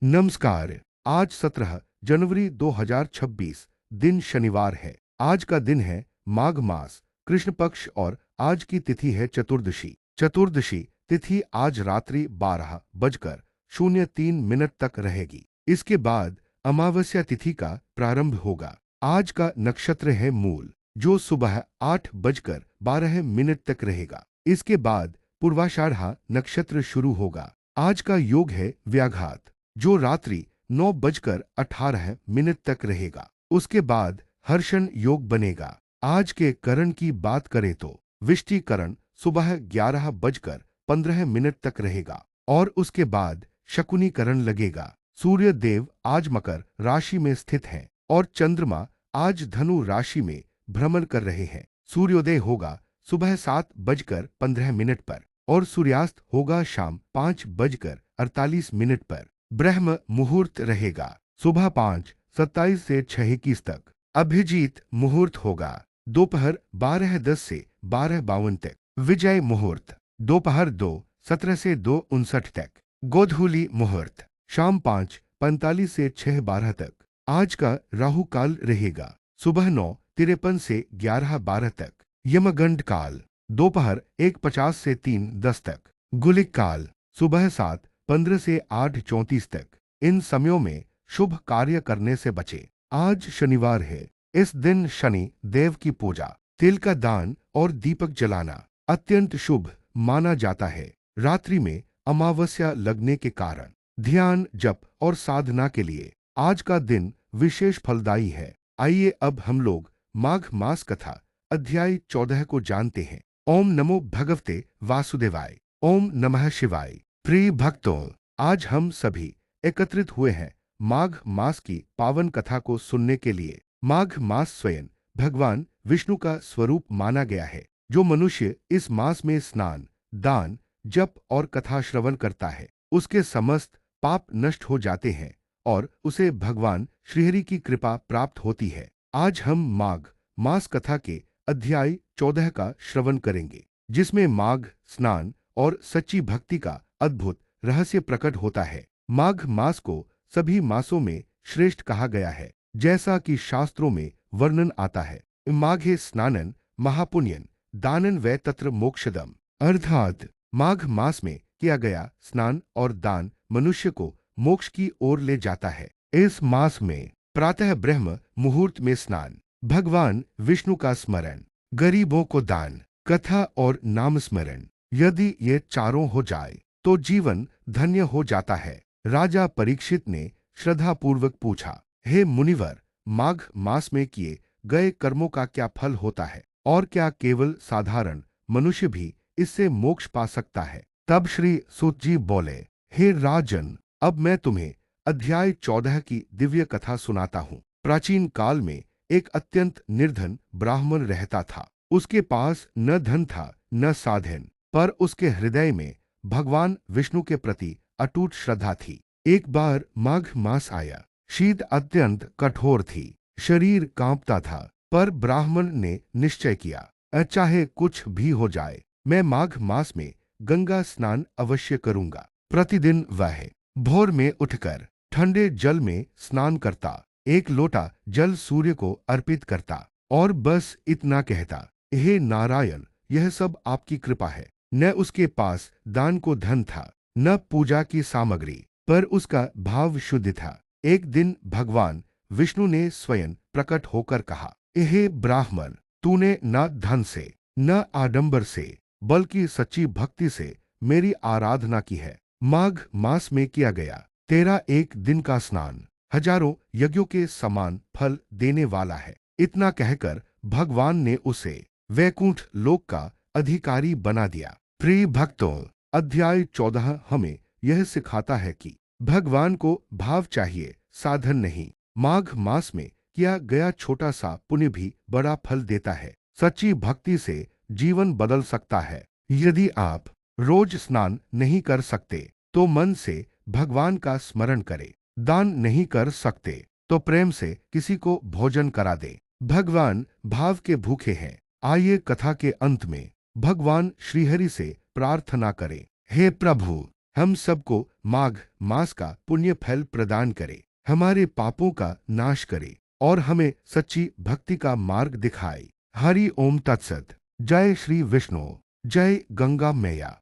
नमस्कार। आज 17 जनवरी 2026 दिन शनिवार है। आज का दिन है माघ मास कृष्ण पक्ष और आज की तिथि है चतुर्दशी। चतुर्दशी तिथि आज रात्रि 12:03 तक रहेगी। इसके बाद अमावस्या तिथि का प्रारंभ होगा। आज का नक्षत्र है मूल, जो सुबह 8:12 तक रहेगा। इसके बाद पूर्वाषाढ़ा नक्षत्र शुरू होगा। आज का योग है व्याघात, जो रात्रि 9:18 तक रहेगा। उसके बाद हर्षण योग बनेगा। आज के करण की बात करें तो विष्टिकरण सुबह 11:15 तक रहेगा और उसके बाद शकुनी करण लगेगा। सूर्य देव आज मकर राशि में स्थित हैं और चंद्रमा आज धनु राशि में भ्रमण कर रहे हैं। सूर्योदय होगा सुबह 7:15 पर और सूर्यास्त होगा शाम 5:48 पर। ब्रह्म मुहूर्त रहेगा सुबह 5:27 से 6:21 तक। अभिजीत मुहूर्त होगा दोपहर 12:10 से 12:52 तक। विजय मुहूर्त दोपहर 2:17 से 2:59 तक। गोधूली मुहूर्त शाम 5:45 से 6:12 तक। आज का राहु काल रहेगा सुबह 9:53 से 11:12 तक। यमगंड काल दोपहर 1:50 से 3:10 तक। गुलिक काल सुबह 7:15 से 8:34 तक। इन समयों में शुभ कार्य करने से बचे। आज शनिवार है। इस दिन शनि देव की पूजा, तिल का दान और दीपक जलाना अत्यंत शुभ माना जाता है। रात्रि में अमावस्या लगने के कारण ध्यान, जप और साधना के लिए आज का दिन विशेष फलदायी है। आइए अब हम लोग माघ मास कथा अध्याय 14 को जानते हैं। ओम नमो भगवते वासुदेवाय। ओम नमः शिवाय। प्रिय भक्तों, आज हम सभी एकत्रित हुए हैं माघ मास की पावन कथा को सुनने के लिए। माघ मास स्वयं भगवान विष्णु का स्वरूप माना गया है। जो मनुष्य इस मास में स्नान, दान, जप और कथा श्रवण करता है, उसके समस्त पाप नष्ट हो जाते हैं और उसे भगवान श्रीहरि की कृपा प्राप्त होती है। आज हम माघ मास कथा के अध्याय 14 का श्रवण करेंगे, जिसमें माघ स्नान और सच्ची भक्ति का अद्भुत रहस्य प्रकट होता है। माघ मास को सभी मासों में श्रेष्ठ कहा गया है, जैसा कि शास्त्रों में वर्णन आता है। माघे स्नानन महापुण्यन दानन वै तत्र मोक्षदम, अर्थात माघ मास में किया गया स्नान और दान मनुष्य को मोक्ष की ओर ले जाता है। इस मास में प्रातः ब्रह्म मुहूर्त में स्नान, भगवान विष्णु का स्मरण, गरीबों को दान, कथा और नाम स्मरण, यदि ये चारों हो जाए तो जीवन धन्य हो जाता है। राजा परीक्षित ने श्रद्धापूर्वक पूछा, हे मुनिवर, माघ मास में किए गए कर्मों का क्या फल होता है और क्या केवल साधारण मनुष्य भी इससे मोक्ष पा सकता है? तब श्री सूत जी बोले, हे राजन, अब मैं तुम्हें अध्याय 14 की दिव्य कथा सुनाता हूँ। प्राचीन काल में एक अत्यंत निर्धन ब्राह्मण रहता था। उसके पास न धन था न साधन, पर उसके हृदय में भगवान विष्णु के प्रति अटूट श्रद्धा थी। एक बार माघ मास आया। शीत अत्यंत कठोर थी, शरीर कांपता था, पर ब्राह्मण ने निश्चय किया, चाहे कुछ भी हो जाए, मैं माघ मास में गंगा स्नान अवश्य करूंगा। प्रतिदिन वह भोर में उठकर ठंडे जल में स्नान करता, एक लोटा जल सूर्य को अर्पित करता और बस इतना कहता, हे नारायण, यह सब आपकी कृपा है। न उसके पास दान को धन था, न पूजा की सामग्री, पर उसका भाव शुद्ध था। एक दिन भगवान विष्णु ने स्वयं प्रकट होकर कहा, हे ब्राह्मण, तूने न धन से, न आडंबर से, बल्कि सच्ची भक्ति से मेरी आराधना की है। माघ मास में किया गया तेरा एक दिन का स्नान हजारों यज्ञों के समान फल देने वाला है। इतना कहकर भगवान ने उसे वैकुंठ लोक का अधिकारी बना दिया। प्रिय भक्तों, अध्याय 14 हमें यह सिखाता है कि भगवान को भाव चाहिए, साधन नहीं। माघ मास में किया गया छोटा सा पुण्य भी बड़ा फल देता है। सच्ची भक्ति से जीवन बदल सकता है। यदि आप रोज स्नान नहीं कर सकते तो मन से भगवान का स्मरण करें। दान नहीं कर सकते तो प्रेम से किसी को भोजन करा दे। भगवान भाव के भूखे हैं। आइए कथा के अंत में भगवान श्रीहरि से प्रार्थना करें। हे प्रभु, हम सबको माघ मास का पुण्य फल प्रदान करे, हमारे पापों का नाश करे और हमें सच्ची भक्ति का मार्ग दिखाए। हरि ओम तत्सत। जय श्री विष्णु। जय गंगा मैया।